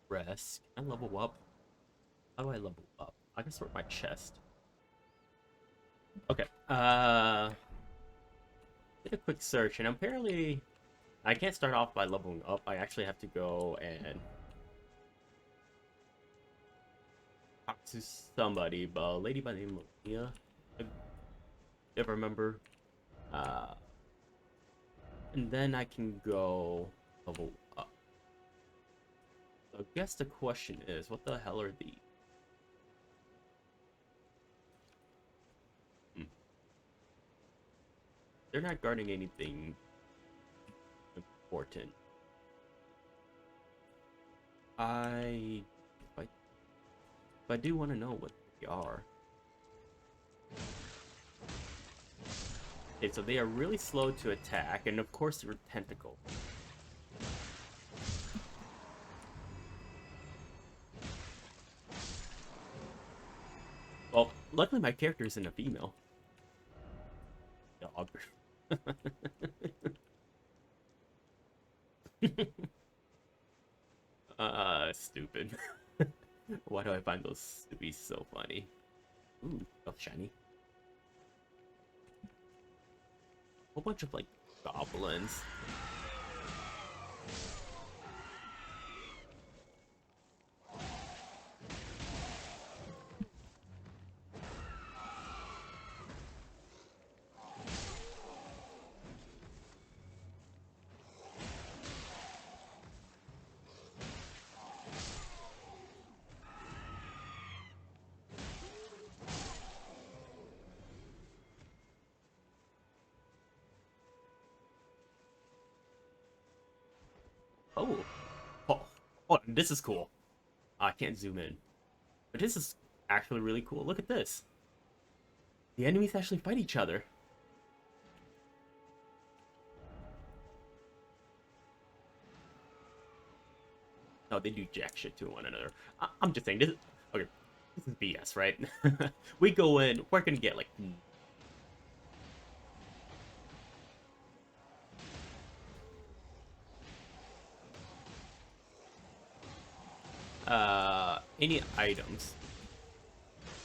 rest. Can I level up? How do I level up? I can sort my chest. Okay. Did a quick search, and apparently I can't start off by leveling up. I actually have to go and talk to somebody, but a lady by the name of Mia, if I remember. Uh, and then I can go level up. So I guess the question is, what the hell are these? Hmm. They're not guarding anything important. If I do want to know what they are. Okay, so they are really slow to attack, and of course they're tentacle. Well, luckily my character isn't a female. Dog. Stupid. Why do I find those to be so funny? Ooh, oh, shiny. Whole bunch of like goblins. Oh, oh, oh, this is cool. I can't zoom in, but this is actually really cool. Look at this. The enemies actually fight each other. No, they do jack shit to one another. I'm just saying this. Okay, this is BS, right? We go in, we're gonna get like any items.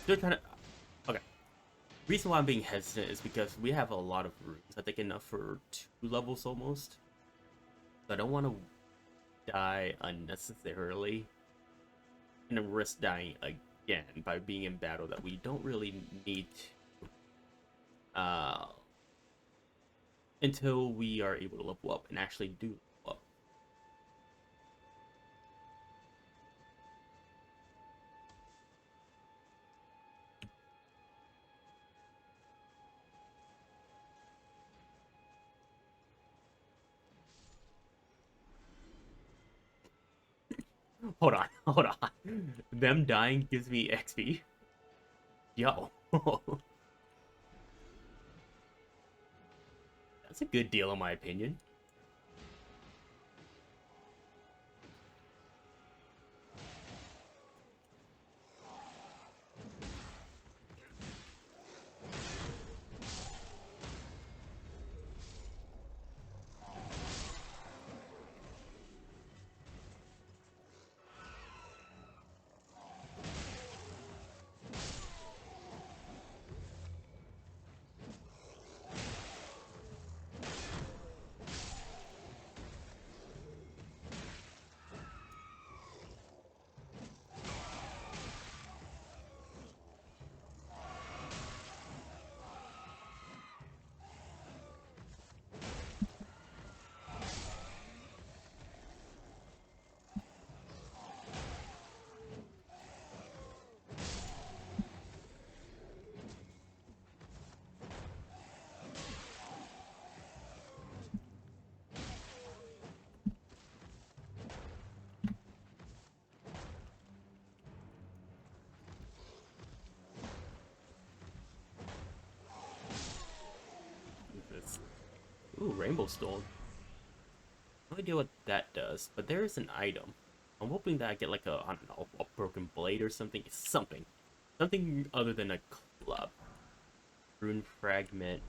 They're trying to. Okay. Reason why I'm being hesitant is because we have a lot of rooms. I think enough for 2 levels almost. So I don't want to die unnecessarily and risk dying again by being in battle that we don't really need to, until we are able to level up and actually do level up. Hold on, hold on. Them dying gives me XP. Yo. That's a good deal in my opinion. Ooh, Rainbow Stone. No idea what that does, but there is an item. I'm hoping that I get like a, I don't know, a broken blade or something. Something. Something other than a club. Rune fragment.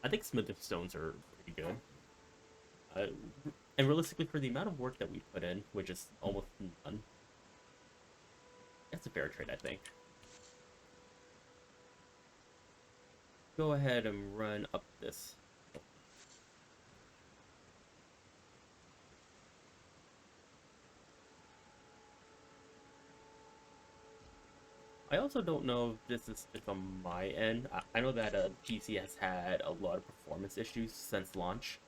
I think smithing stones are pretty good. Uh, and realistically, for the amount of work that we put in, which is almost none, that's a fair trade, I think. Go ahead and run up this. I also don't know if this is just on my end. I know that PC has had a lot of performance issues since launch.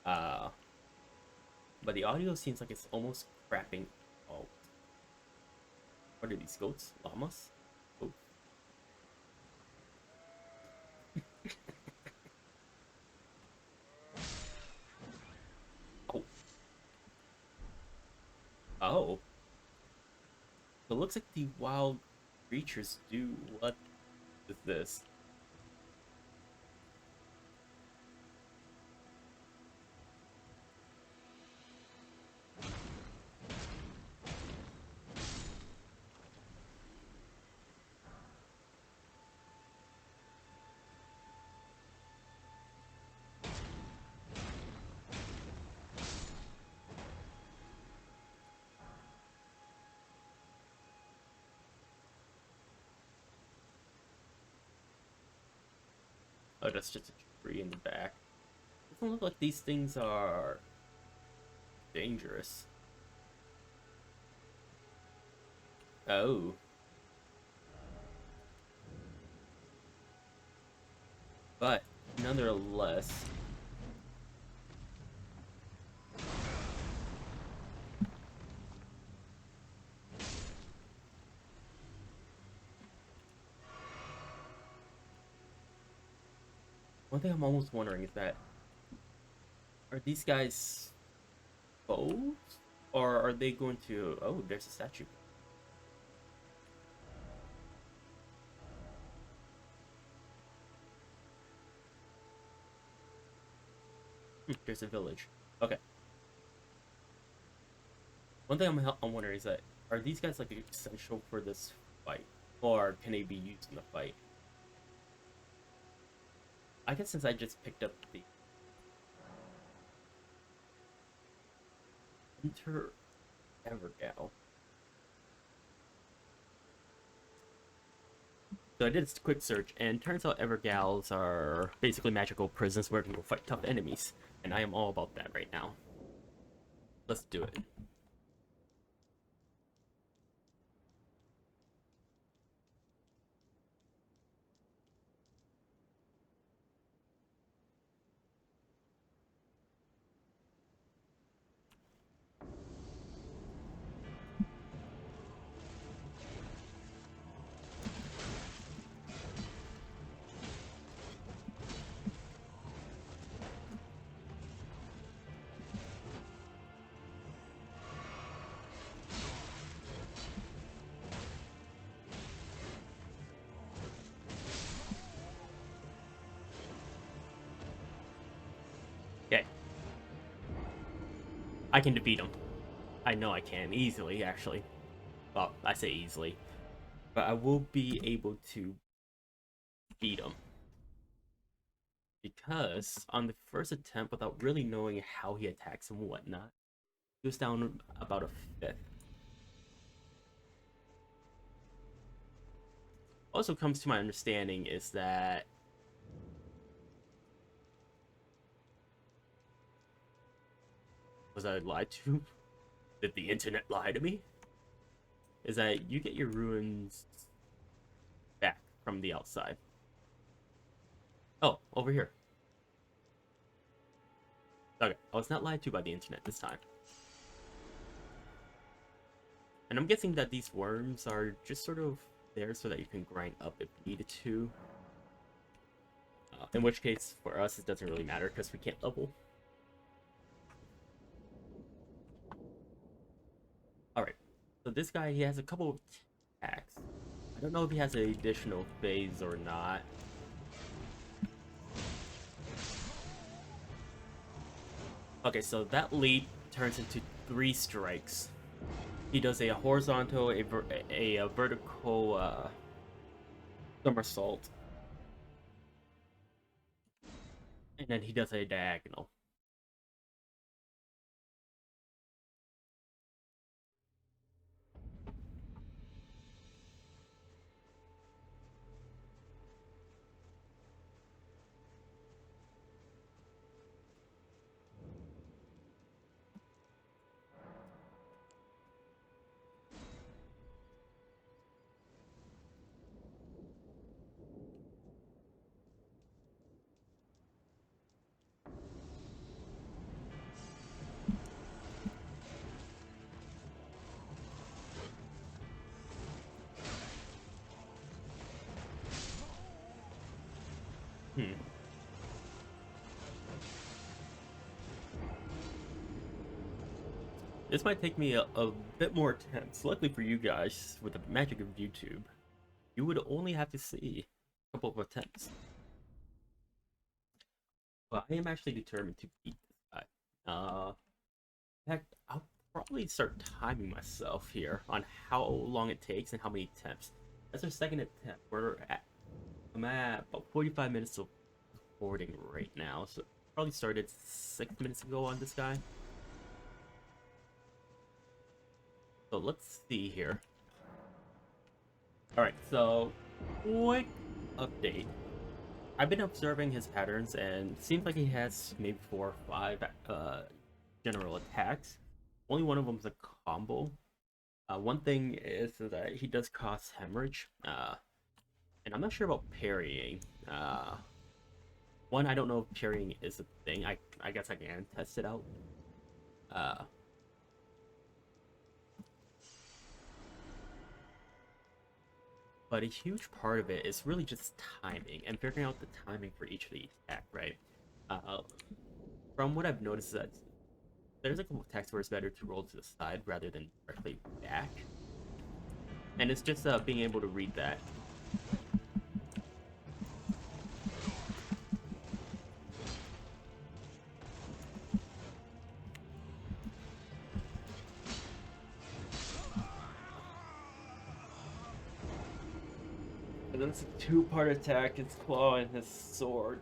Uh, but the audio seems like it's almost crapping out. What are these goats? Llamas? Oh, oh, oh. So it looks like the wild creatures do. What is this? Oh, that's just a tree in the back. Doesn't look like these things are dangerous. Oh, but nonetheless, one thing I'm almost wondering is that are these guys foes? Or are they going to... Oh, there's a statue. There's a village. Okay. One thing I'm wondering is that are these guys like essential for this fight? Or can they be used in the fight? I guess since I just picked up the Enter Evergal. So I did a quick search, and turns out Evergals are basically magical prisons where you can fight tough enemies. And I am all about that right now. Let's do it. Okay. I can defeat him. I know I can. Easily, actually. Well, I say easily. But I will be able to beat him. Because on the first attempt, without really knowing how he attacks and whatnot, he was down about a fifth. Also comes to my understanding is that was I lied to? Did the internet lie to me? Is that you get your ruins back from the outside. Oh, over here. Okay, I was not lied to by the internet this time. And I'm guessing that these worms are just sort of there so that you can grind up if needed to. In which case, for us, it doesn't really matter because we can't level. Alright, so this guy, he has a couple of attacks. I don't know if he has an additional phase or not. Okay, so that leap turns into 3 strikes. He does a horizontal, a vertical somersault. And then he does a diagonal. Hmm. This might take me a bit more attempts. Luckily for you guys, with the magic of YouTube, you would only have to see a couple of attempts. But I am actually determined to beat this guy. In fact, I'll probably start timing myself here on how long it takes and how many attempts. That's our second attempt. I'm at about 45 minutes of recording right now, so probably started 6 minutes ago on this guy. So let's see here. Alright, so quick update. I've been observing his patterns and it seems like he has maybe 4 or 5 general attacks. Only one of them is a combo. One thing is that he does cause hemorrhage. And I'm not sure about parrying. One, I don't know if parrying is a thing. I guess I can test it out. But a huge part of it is really just timing and figuring out the timing for each of the attack, right? From what I've noticed, that there's a couple of attacks where it's better to roll to the side rather than directly back. And it's just being able to read that. And then it's a two-part attack, his claw and his sword.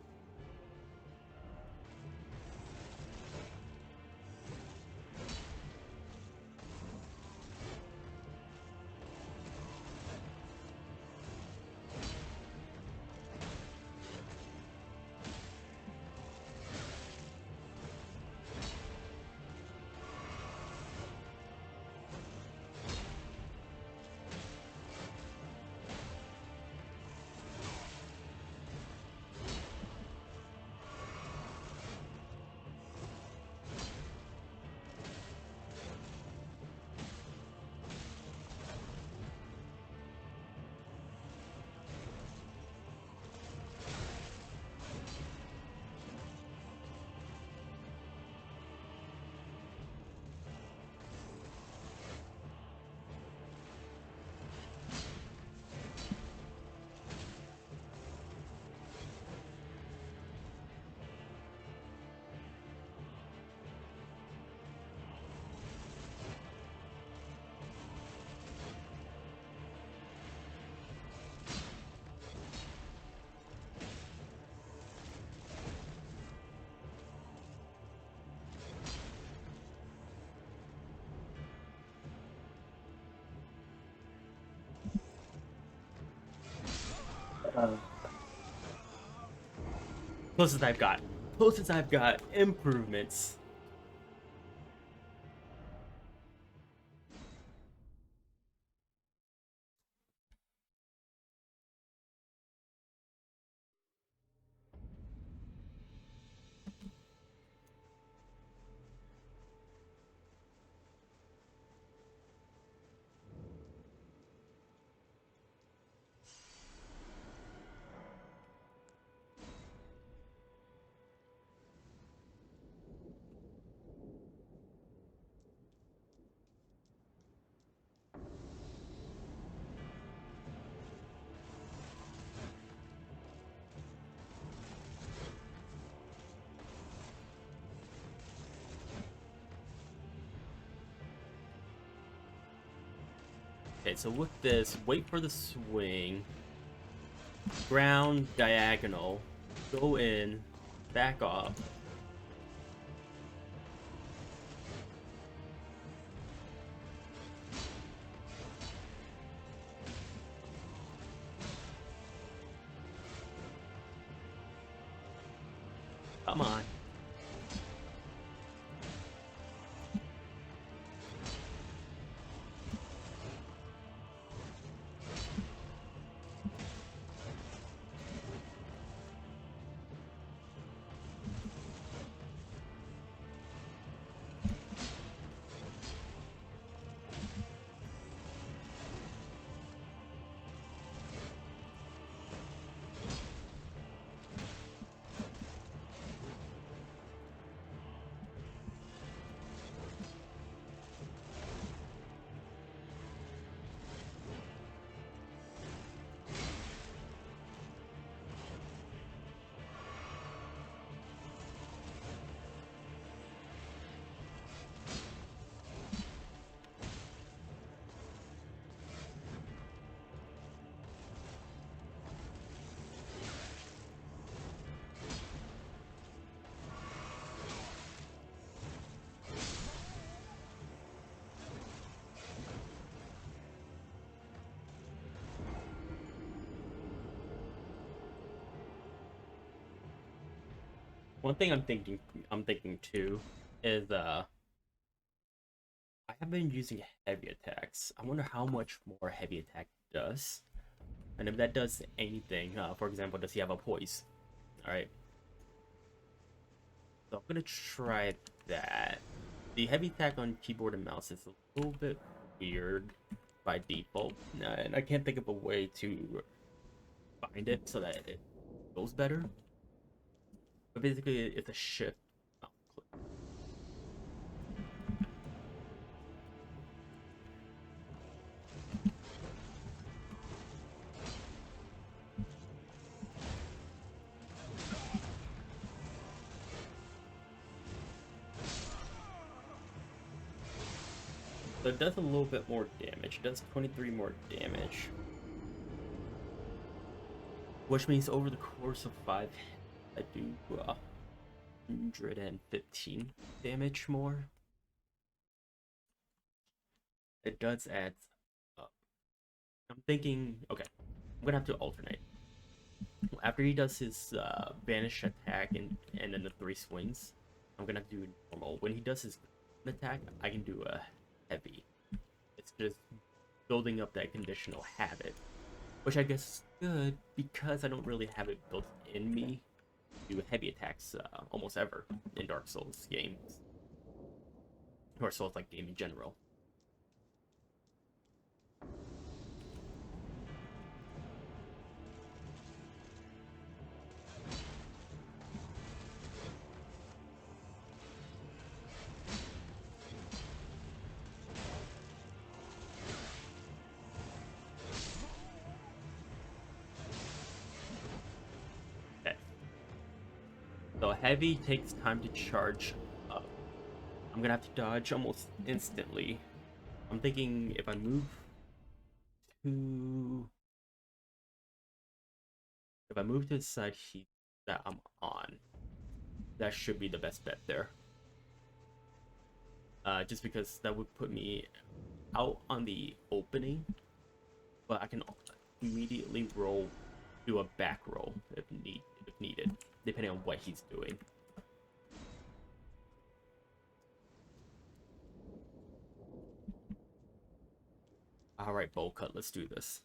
Closest I've got. Closest I've got. Improvements. Okay, so with this, wait for the swing. Ground diagonal. Go in. Back off. Come on. One thing I'm thinking too is I have been using heavy attacks. I wonder how much more heavy attack does, and if that does anything. For example, does he have a poise? All right, so I'm gonna try that. The heavy attack on keyboard and mouse is a little bit weird by default, and I can't think of a way to find it so that it goes better. But basically, it's a shift. Oh, so it does a little bit more damage. It does 23 more damage. Which means over the course of 5, I do 115 damage more. It does add up. I'm thinking, okay, I'm gonna have to alternate. After he does his vanish attack and then the 3 swings, I'm gonna have to do normal. When he does his attack, I can do a heavy. It's just building up that conditional habit, which I guess is good because I don't really have it built in me to do heavy attacks almost ever in Dark Souls games or Souls like game in general. Okay. So heavy takes time to charge up. I'm gonna have to dodge almost instantly. I'm thinking if I move to the side that I'm on, that should be the best bet there. Just because that would put me out on the opening, but I can immediately do a back roll if needed, depending on what he's doing. All right, bowl cut. Let's do this.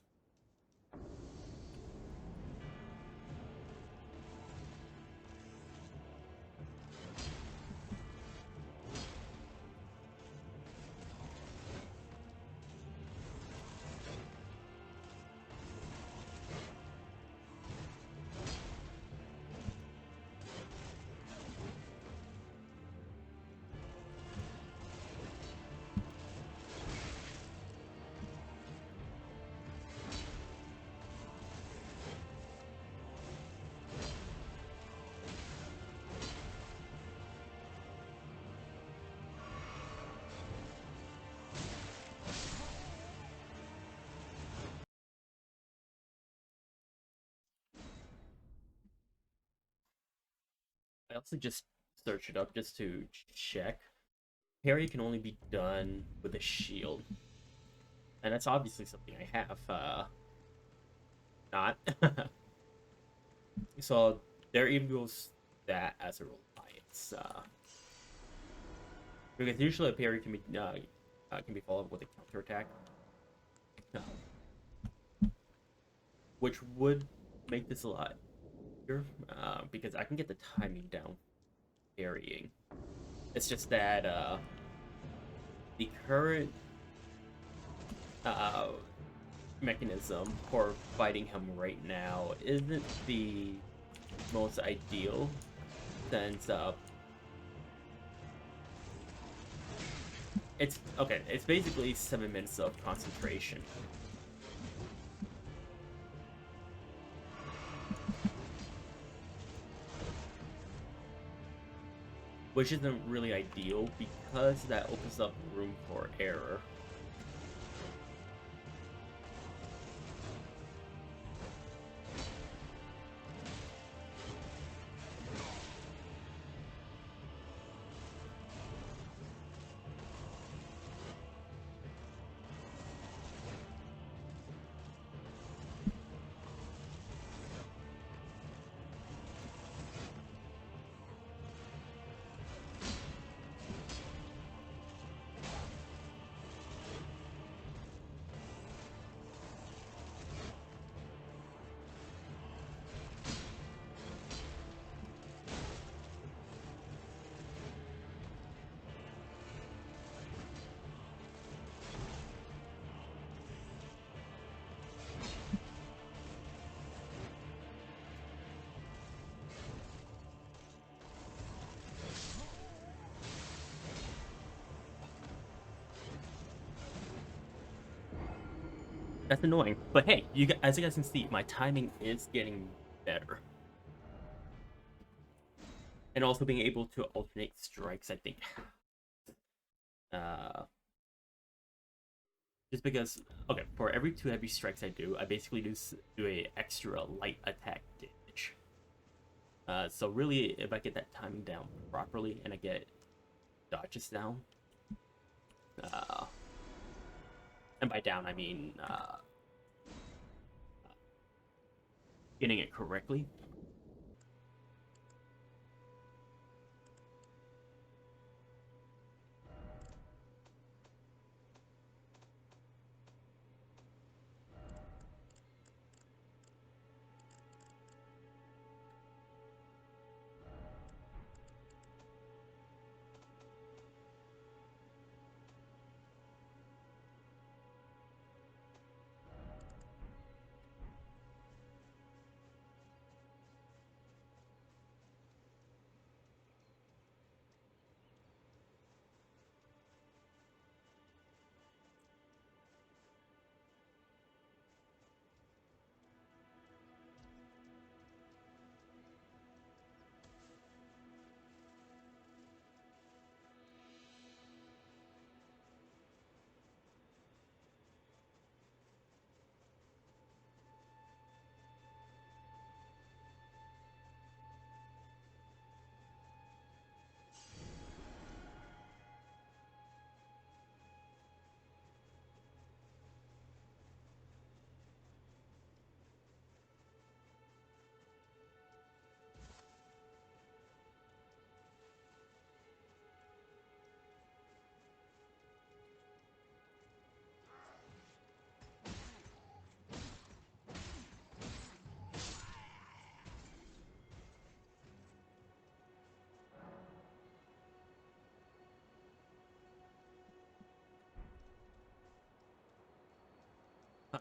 I also just search it up just to check. Parry can only be done with a shield, and that's obviously something I have. Not. So there even goes that as a reliance. Because usually a parry can be followed with a counterattack, uh, which would make this a lot easier because I can get the timing down parrying. It's just that the current uh, mechanism for fighting him right now isn't the most ideal since it's okay. It's basically 7 minutes of concentration. Which isn't really ideal because that opens up room for error. That's annoying. But hey, as you guys can see, my timing is getting better. And also being able to alternate strikes, I think. Uh, just because, okay, for every 2 heavy strikes I do, I basically do a extra light attack damage. So really, if I get that timing down properly and I get dodges down, uh, and by down I mean getting it correctly.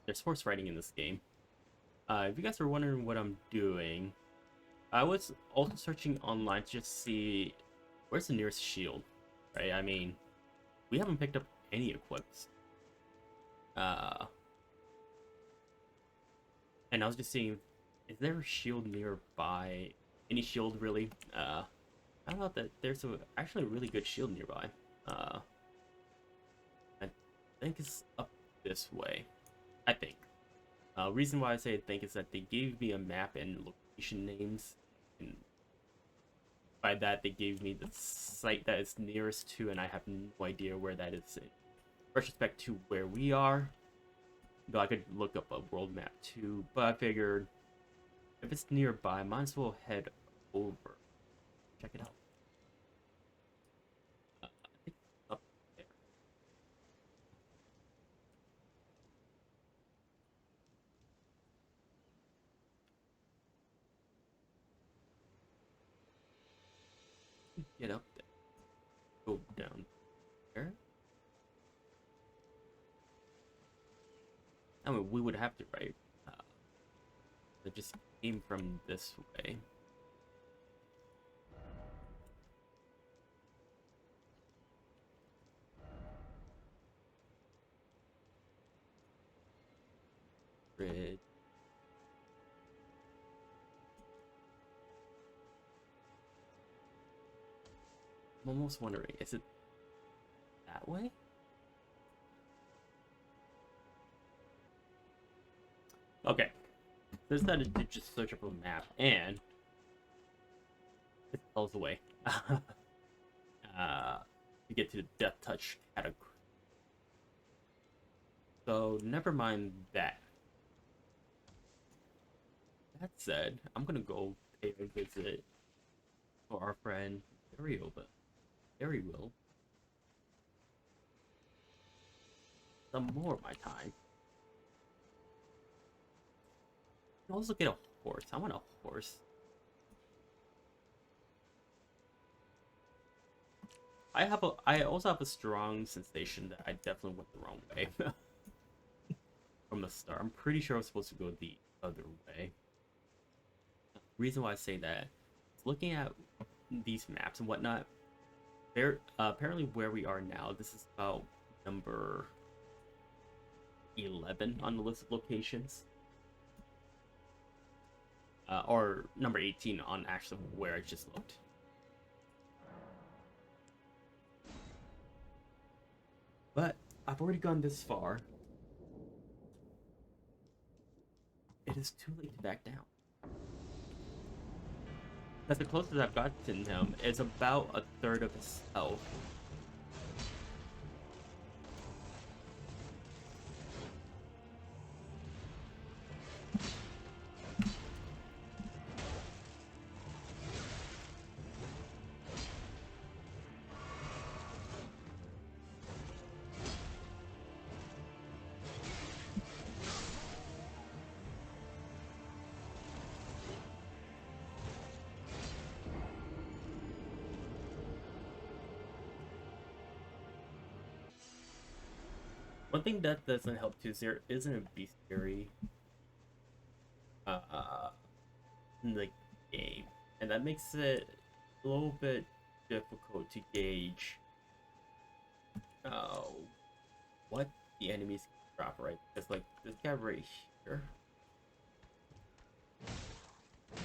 There's horse riding in this game. If you guys are wondering what I'm doing, I was also searching online to just see where's the nearest shield, right? I mean, we haven't picked up any equips. And I was just seeing, is there a shield nearby? Any shield really? I thought that there's actually a really good shield nearby. I think it's up this way. I think. Reason why I say I think is that they gave me a map and location names, and by that they gave me the site that it's nearest to, and I have no idea where that is in retrospect to where we are. Though I could look up a world map too, but I figured if it's nearby, might as well head over. Check it out. I think it's up there. Get up there. Go down there. I mean, we would have to, right? It just came from this way. Bridge. I'm almost wondering, is it that way? Okay. So I decided to just search up a map, and it tells the way. To get to the Death Touch category. So never mind that. That said, I'm gonna go pay a visit for our friend Barry will some more of my time. I'll also get a horse. I want a horse. I also have a strong sensation that I definitely went the wrong way from the start. I'm pretty sure I was supposed to go the other way. Reason why I say that, looking at these maps and whatnot, there apparently where we are now, this is about number 11 on the list of locations. Or number 18 on actually where I just looked. But I've already gone this far. It is too late to back down. That's the closest I've gotten him is about a third of his health. One thing that doesn't help too is there isn't a bestiary in the game, and that makes it a little bit difficult to gauge uh, what the enemies can drop, right? Because like this guy right here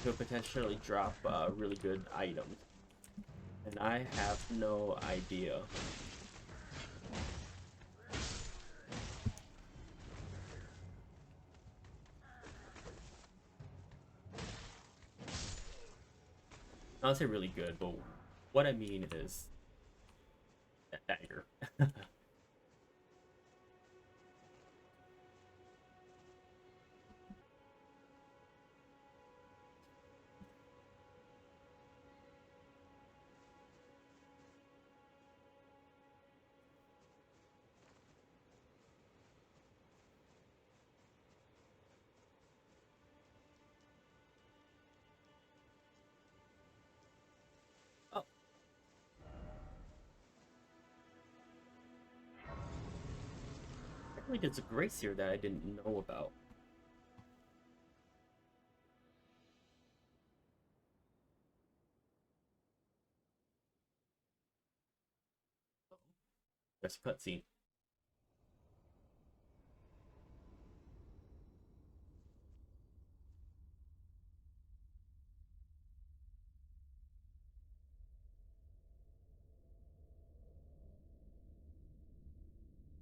could potentially drop really good items, and I have no idea. I'll say really good, but what I mean is that dagger. Oh, apparently there's a grace here that I didn't know about. There's a cutscene.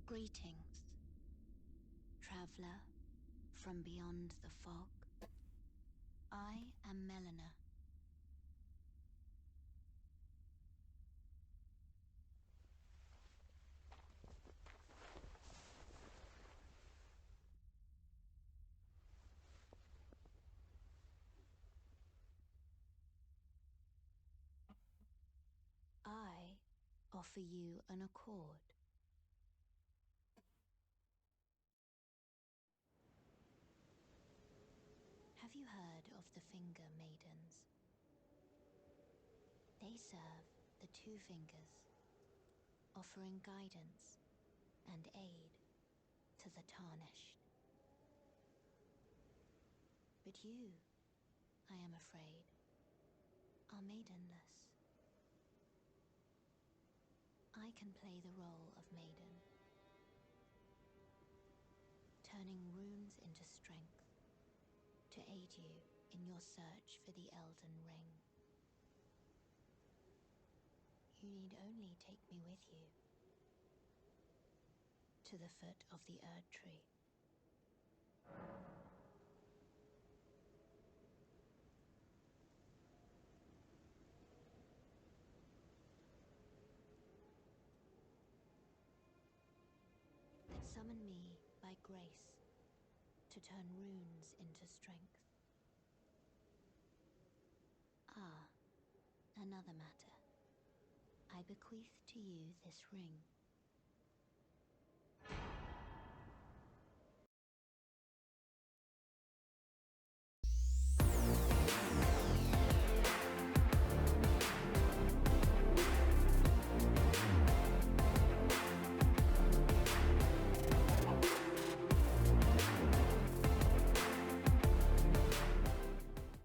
Greetings, traveler from beyond the fog. I am Melina. I offer you an accord. Have you heard of the Finger Maidens? They serve the two fingers, offering guidance and aid to the Tarnished. But you, I am afraid, are maidenless. I can play the role of maiden, turning runes into strength to aid you in your search for the Elden Ring. You need only take me with you to the foot of the Erd Tree. Summon me by grace to turn runes into strength. Ah, another matter. I bequeath to you this ring.